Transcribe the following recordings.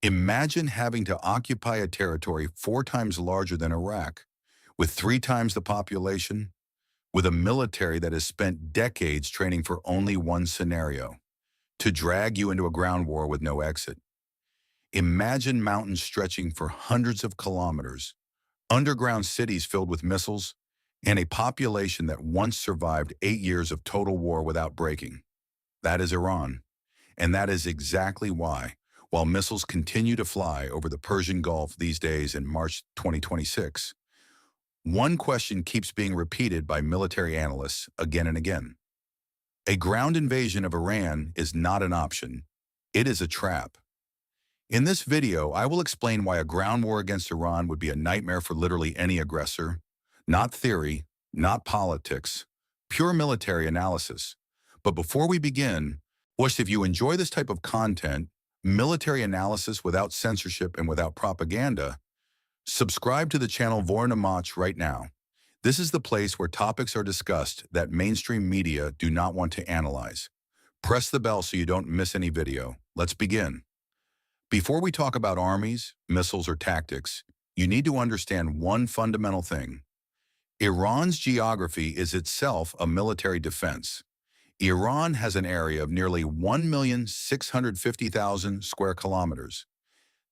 Imagine having to occupy a territory 4 times larger than Iraq, with 3 times the population, with a military that has spent decades training for only one scenario, to drag you into a ground war with no exit. Imagine mountains stretching for hundreds of kilometers, underground cities filled with missiles, and a population that once survived 8 years of total war without breaking. That is Iran. And that is exactly why, while missiles continue to fly over the Persian Gulf these days in March 2026, one question keeps being repeated by military analysts again and again. A ground invasion of Iran is not an option. It is a trap. In this video, I will explain why a ground war against Iran would be a nightmare for literally any aggressor. Not theory, not politics, pure military analysis. But before we begin, if you enjoy this type of content, military analysis without censorship and without propaganda, subscribe to the channel Vornamach right now. This is the place where topics are discussed that mainstream media do not want to analyze. Press the bell so you don't miss any video. Let's begin. Before we talk about armies, missiles, or tactics, you need to understand one fundamental thing. Iran's geography is itself a military defense. Iran has an area of nearly 1,650,000 square kilometers.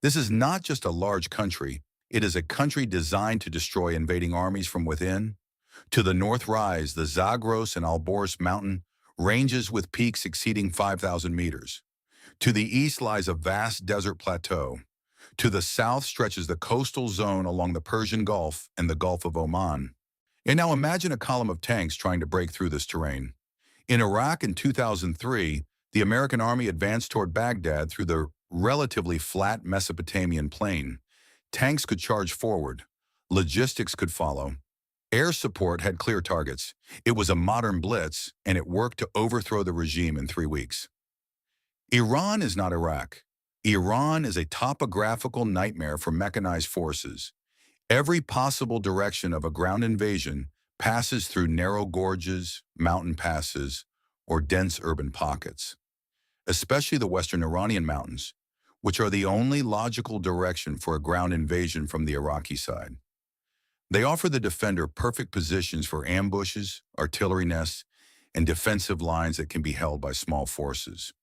This is not just a large country, it is a country designed to destroy invading armies from within. To the north rise the Zagros and Alborz mountain ranges with peaks exceeding 5,000 meters. To the east lies a vast desert plateau. To the south stretches the coastal zone along the Persian Gulf and the Gulf of Oman. And now imagine a column of tanks trying to break through this terrain. In Iraq in 2003, the American army advanced toward Baghdad through the relatively flat Mesopotamian plain. Tanks could charge forward. Logistics could follow. Air support had clear targets. It was a modern blitz, and it worked to overthrow the regime in 3 weeks. Iran is not Iraq. Iran is a topographical nightmare for mechanized forces. Every possible direction of a ground invasion passes through narrow gorges, mountain passes, or dense urban pockets. Especially the western Iranian mountains, which are the only logical direction for a ground invasion from the Iraqi side. They offer the defender perfect positions for ambushes, artillery nests, and defensive lines that can be held by small forces.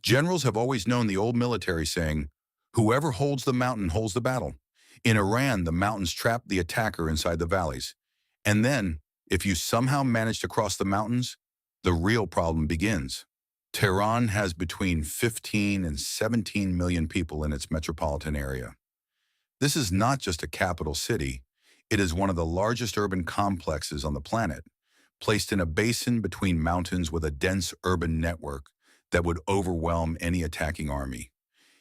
Generals have always known the old military saying, "Whoever holds the mountain holds the battle." In Iran, the mountains trap the attacker inside the valleys. And then, if you somehow manage to cross the mountains, the real problem begins. Tehran has between 15 and 17 million people in its metropolitan area. This is not just a capital city, it is one of the largest urban complexes on the planet, placed in a basin between mountains with a dense urban network that would overwhelm any attacking army.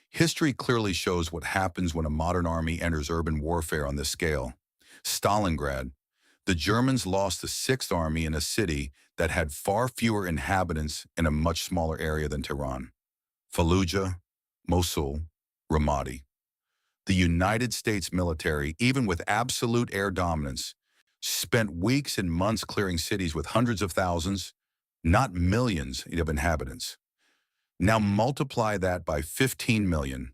History clearly shows what happens when a modern army enters urban warfare on this scale. Stalingrad. The Germans lost the 6th Army in a city that had far fewer inhabitants in a much smaller area than Tehran. Fallujah, Mosul, Ramadi. The United States military, even with absolute air dominance, spent weeks and months clearing cities with hundreds of thousands, not millions, of inhabitants. Now multiply that by 15 million.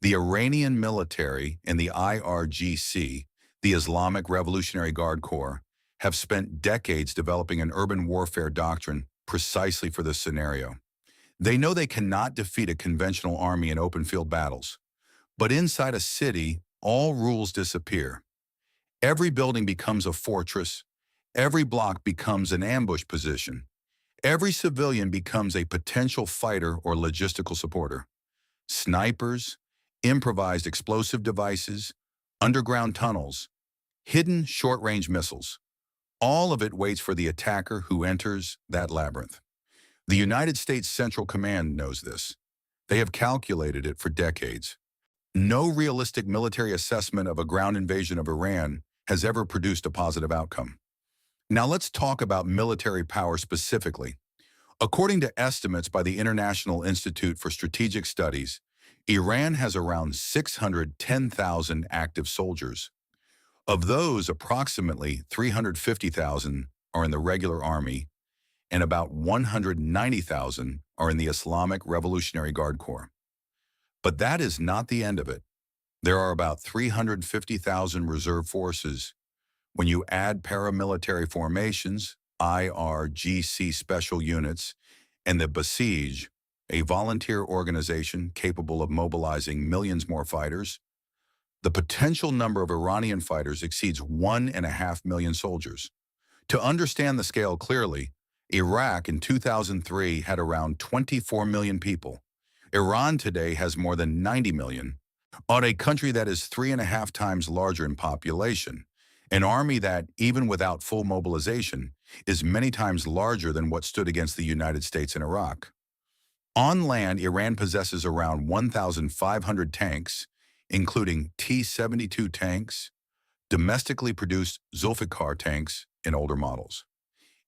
The Iranian military and the IRGC, the Islamic Revolutionary Guard Corps, have spent decades developing an urban warfare doctrine precisely for this scenario. They know they cannot defeat a conventional army in open field battles. But inside a city, all rules disappear. Every building becomes a fortress. Every block becomes an ambush position. Every civilian becomes a potential fighter or logistical supporter. Snipers, improvised explosive devices, underground tunnels, hidden short-range missiles. All of it waits for the attacker who enters that labyrinth. The United States Central Command knows this. They have calculated it for decades. No realistic military assessment of a ground invasion of Iran has ever produced a positive outcome. Now let's talk about military power specifically. According to estimates by the International Institute for Strategic Studies, Iran has around 610,000 active soldiers. Of those, approximately 350,000 are in the regular army, and about 190,000 are in the Islamic Revolutionary Guard Corps. But that is not the end of it. There are about 350,000 reserve forces. When you add paramilitary formations, IRGC special units, and the Besiege, a volunteer organization capable of mobilizing millions more fighters, the potential number of Iranian fighters exceeds 1.5 million soldiers. To understand the scale clearly, Iraq in 2003 had around 24 million people. Iran today has more than 90 million, on a country that is 3.5 times larger in population, an army that, even without full mobilization, is many times larger than what stood against the United States in Iraq. On land, Iran possesses around 1,500 tanks, including T-72 tanks, domestically produced Zulfikar tanks in older models.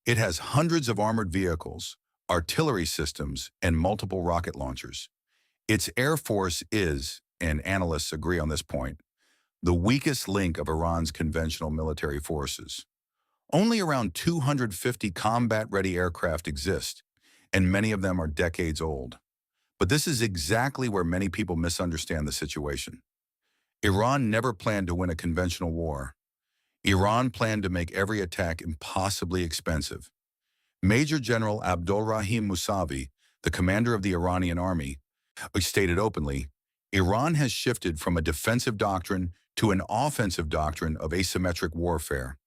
It has hundreds of armored vehicles, artillery systems, and multiple rocket launchers. Its air force is, and analysts agree on this point, the weakest link of Iran's conventional military forces. Only around 250 combat-ready aircraft exist, and many of them are decades old. But this is exactly where many people misunderstand the situation. Iran never planned to win a conventional war. Iran planned to make every attack impossibly expensive. Major General Abdolrahim Musavi, the commander of the Iranian army, stated openly, Iran has shifted from a defensive doctrine to an offensive doctrine of asymmetric warfare.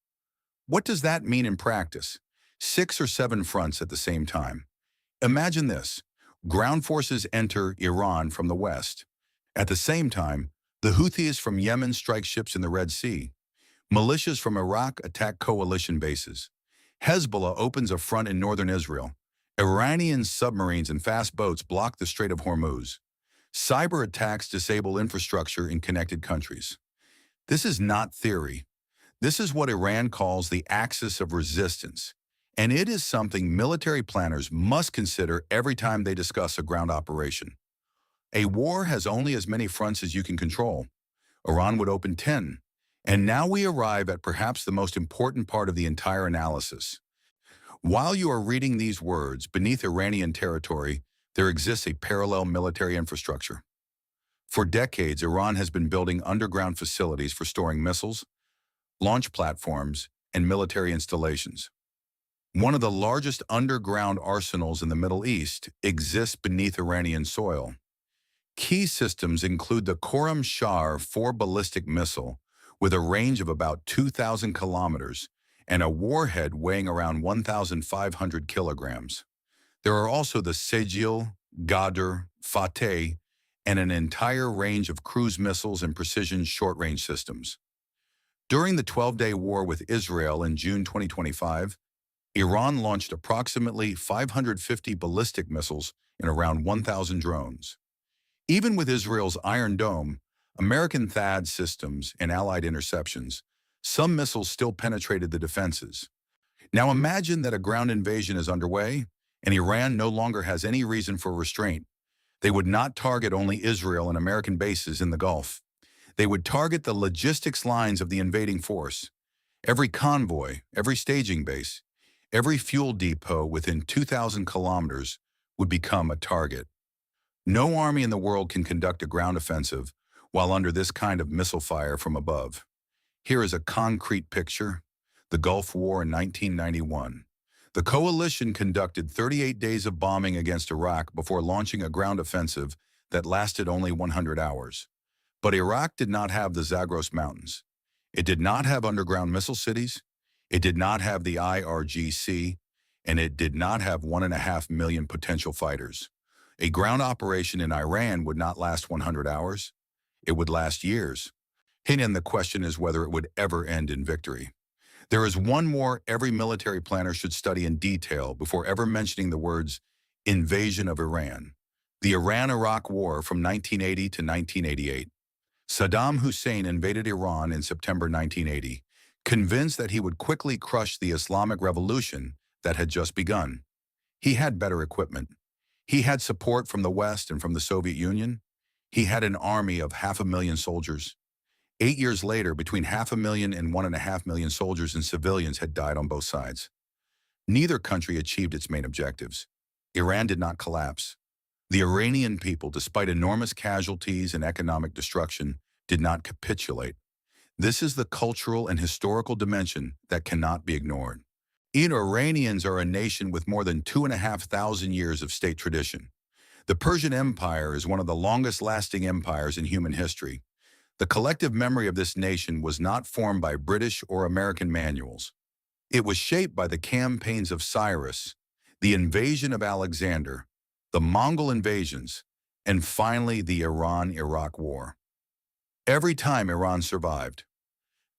What does that mean in practice? 6 or 7 fronts at the same time. Imagine this. Ground forces enter Iran from the west. At the same time, the Houthis from Yemen strike ships in the Red Sea. Militias from Iraq attack coalition bases. Hezbollah opens a front in northern Israel. Iranian submarines and fast boats block the Strait of Hormuz. Cyber attacks disable infrastructure in connected countries. This is not theory. This is what Iran calls the axis of resistance, and it is something military planners must consider every time they discuss a ground operation. A war has only as many fronts as you can control. Iran would open 10. And now we arrive at perhaps the most important part of the entire analysis. While you are reading these words, beneath Iranian territory, there exists a parallel military infrastructure. For decades, Iran has been building underground facilities for storing missiles, launch platforms, and military installations. One of the largest underground arsenals in the Middle East exists beneath Iranian soil. Key systems include the Khorramshahr 4 ballistic missile, with a range of about 2,000 kilometers and a warhead weighing around 1,500 kilograms. There are also the Sejil, Ghadir, Fateh, and an entire range of cruise missiles and precision short-range systems. During the 12-day war with Israel in June 2025, Iran launched approximately 550 ballistic missiles and around 1,000 drones. Even with Israel's Iron Dome, American THAAD systems, and Allied interceptions, some missiles still penetrated the defenses. Now imagine that a ground invasion is underway, and Iran no longer has any reason for restraint. They would not target only Israel and American bases in the Gulf. They would target the logistics lines of the invading force. Every convoy, every staging base, every fuel depot within 2,000 kilometers would become a target. No army in the world can conduct a ground offensive while under this kind of missile fire from above. Here is a concrete picture: the Gulf War in 1991. The coalition conducted 38 days of bombing against Iraq before launching a ground offensive that lasted only 100 hours. But Iraq did not have the Zagros Mountains. It did not have underground missile cities. It did not have the IRGC, and it did not have 1.5 million potential fighters. A ground operation in Iran would not last 100 hours. It would last years. And the question is whether it would ever end in victory. There is one more every military planner should study in detail before ever mentioning the words invasion of Iran. The Iran-Iraq War from 1980 to 1988. Saddam Hussein invaded Iran in September 1980, convinced that he would quickly crush the Islamic Revolution that had just begun. He had better equipment. He had support from the West and from the Soviet Union. He had an army of 500,000 soldiers. 8 years later, between 500,000 and 1.5 million soldiers and civilians had died on both sides. Neither country achieved its main objectives. Iran did not collapse. The Iranian people, despite enormous casualties and economic destruction, did not capitulate. This is the cultural and historical dimension that cannot be ignored. Iranians are a nation with more than 2,500 years of state tradition. The Persian Empire is one of the longest-lasting empires in human history. The collective memory of this nation was not formed by British or American manuals. It was shaped by the campaigns of Cyrus, the invasion of Alexander, the Mongol invasions, and finally the Iran-Iraq War. Every time Iran survived,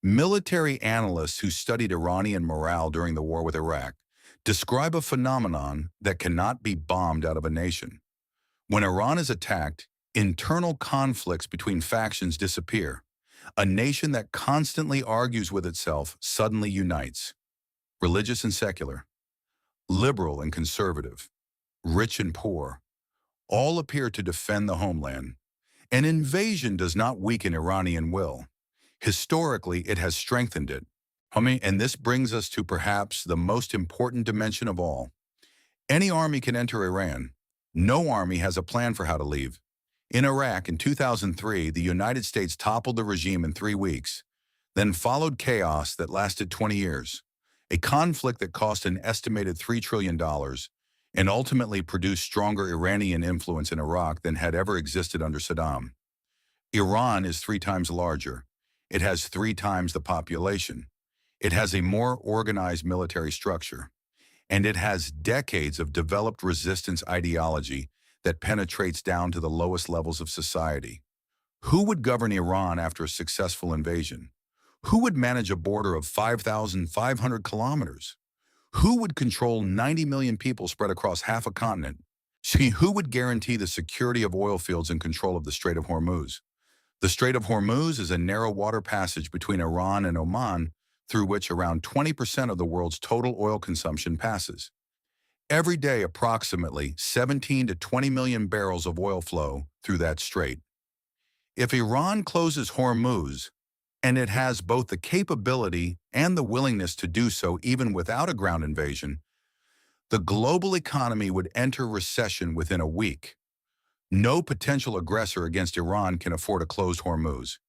military analysts who studied Iranian morale during the war with Iraq describe a phenomenon that cannot be bombed out of a nation. When Iran is attacked, internal conflicts between factions disappear. A nation that constantly argues with itself suddenly unites. Religious and secular, liberal and conservative, rich and poor, all appear to defend the homeland. An invasion does not weaken Iranian will. Historically, it has strengthened it. And this brings us to perhaps the most important dimension of all. Any army can enter Iran. No army has a plan for how to leave. In Iraq in 2003, the United States toppled the regime in 3 weeks. Then followed chaos that lasted 20 years. A conflict that cost an estimated $3 trillion and ultimately produced stronger Iranian influence in Iraq than had ever existed under Saddam. Iran is 3 times larger. It has 3 times the population. It has a more organized military structure. And it has decades of developed resistance ideology that penetrates down to the lowest levels of society. Who would govern Iran after a successful invasion? Who would manage a border of 5,500 kilometers? Who would control 90 million people spread across half a continent? Who would guarantee the security of oil fields and control of the Strait of Hormuz? The Strait of Hormuz is a narrow water passage between Iran and Oman through which around 20% of the world's total oil consumption passes. Every day, approximately 17 to 20 million barrels of oil flow through that strait. If Iran closes Hormuz, and it has both the capability and the willingness to do so even without a ground invasion, the global economy would enter recession within a week. No potential aggressor against Iran can afford to close Hormuz,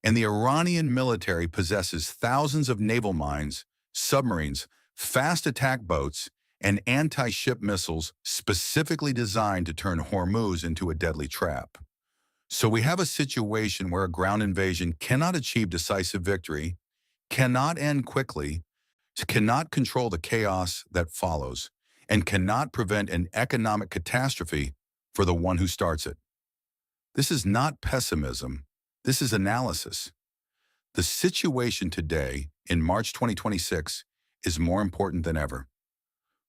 and the Iranian military possesses thousands of naval mines, submarines, fast attack boats, and anti-ship missiles specifically designed to turn Hormuz into a deadly trap. So we have a situation where a ground invasion cannot achieve decisive victory, cannot end quickly, cannot control the chaos that follows, and cannot prevent an economic catastrophe for the one who starts it. This is not pessimism. This is analysis. The situation today, in March 2026, is more important than ever.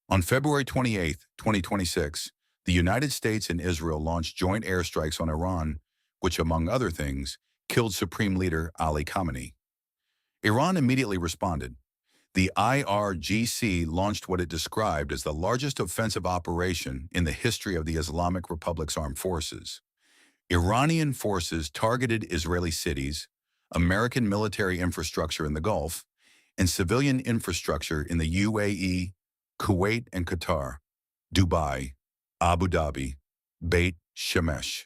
On February 28, 2026, the United States and Israel launched joint airstrikes on Iran, which, among other things, killed Supreme Leader Ali Khamenei. Iran immediately responded. The IRGC launched what it described as the largest offensive operation in the history of the Islamic Republic's armed forces. Iranian forces targeted Israeli cities, American military infrastructure in the Gulf, and civilian infrastructure in the UAE, Kuwait and Qatar, Dubai, Abu Dhabi, Beit Shemesh.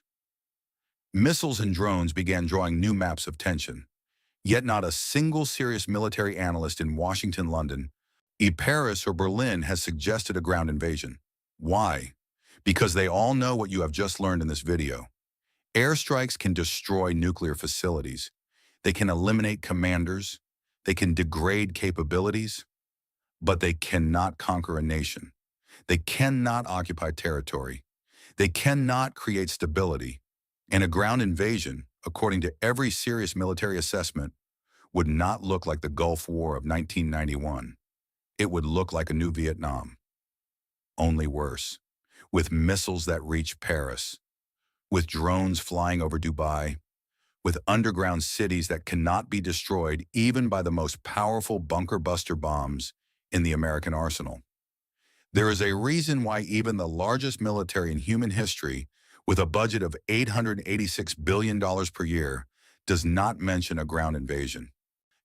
Missiles and drones began drawing new maps of tension. Yet not a single serious military analyst in Washington, London, Paris, or Berlin has suggested a ground invasion. Why? Because they all know what you have just learned in this video. Airstrikes can destroy nuclear facilities. They can eliminate commanders. They can degrade capabilities. But they cannot conquer a nation. They cannot occupy territory. They cannot create stability. And a ground invasion, according to every serious military assessment, would not look like the Gulf War of 1991. It would look like a new Vietnam. Only worse, with missiles that reach Paris, with drones flying over Dubai, with underground cities that cannot be destroyed even by the most powerful bunker-buster bombs in the American arsenal. There is a reason why even the largest military in human history, with a budget of $886 billion per year, does not mention a ground invasion.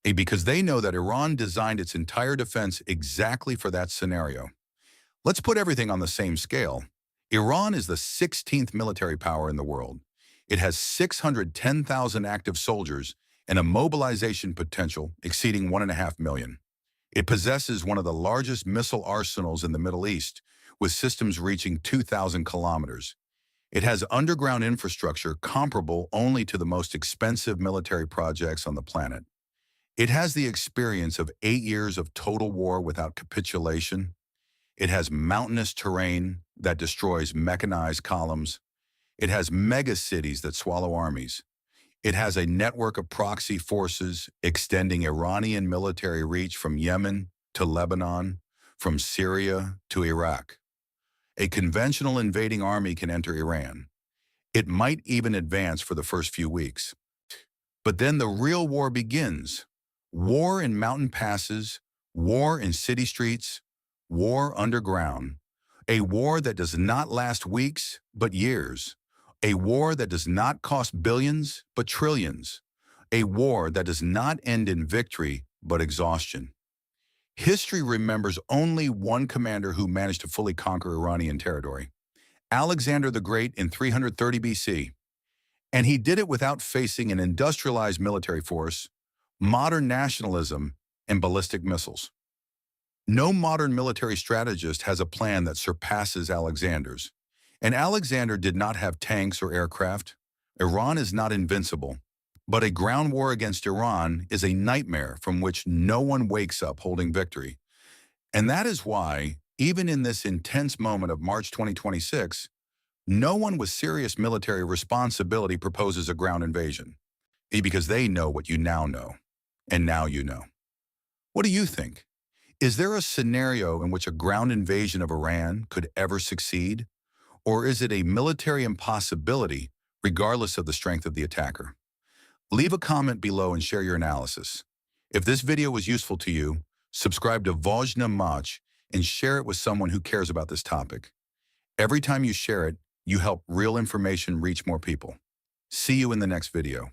Because they know that Iran designed its entire defense exactly for that scenario. Let's put everything on the same scale. Iran is the 16th military power in the world. It has 610,000 active soldiers and a mobilization potential exceeding 1.5 million. It possesses one of the largest missile arsenals in the Middle East, with systems reaching 2,000 kilometers. It has underground infrastructure comparable only to the most expensive military projects on the planet. It has the experience of 8 years of total war without capitulation. It has mountainous terrain that destroys mechanized columns. It has mega cities that swallow armies. It has a network of proxy forces extending Iranian military reach from Yemen to Lebanon, from Syria to Iraq. A conventional invading army can enter Iran. It might even advance for the first few weeks. But then the real war begins. War in mountain passes, war in city streets, war underground. A war that does not last weeks, but years. A war that does not cost billions, but trillions. A war that does not end in victory, but exhaustion. History remembers only one commander who managed to fully conquer Iranian territory, Alexander the Great in 330 BC. And he did it without facing an industrialized military force, modern nationalism, and ballistic missiles. No modern military strategist has a plan that surpasses Alexander's. And Alexander did not have tanks or aircraft. Iran is not invincible. But a ground war against Iran is a nightmare from which no one wakes up holding victory. And that is why, even in this intense moment of March 2026, no one with serious military responsibility proposes a ground invasion. Because they know what you now know. And now you know. What do you think? Is there a scenario in which a ground invasion of Iran could ever succeed? Or is it a military impossibility regardless of the strength of the attacker? Leave a comment below and share your analysis. If this video was useful to you, subscribe to Vojna Mach and share it with someone who cares about this topic. Every time you share it, you help real information reach more people. See you in the next video.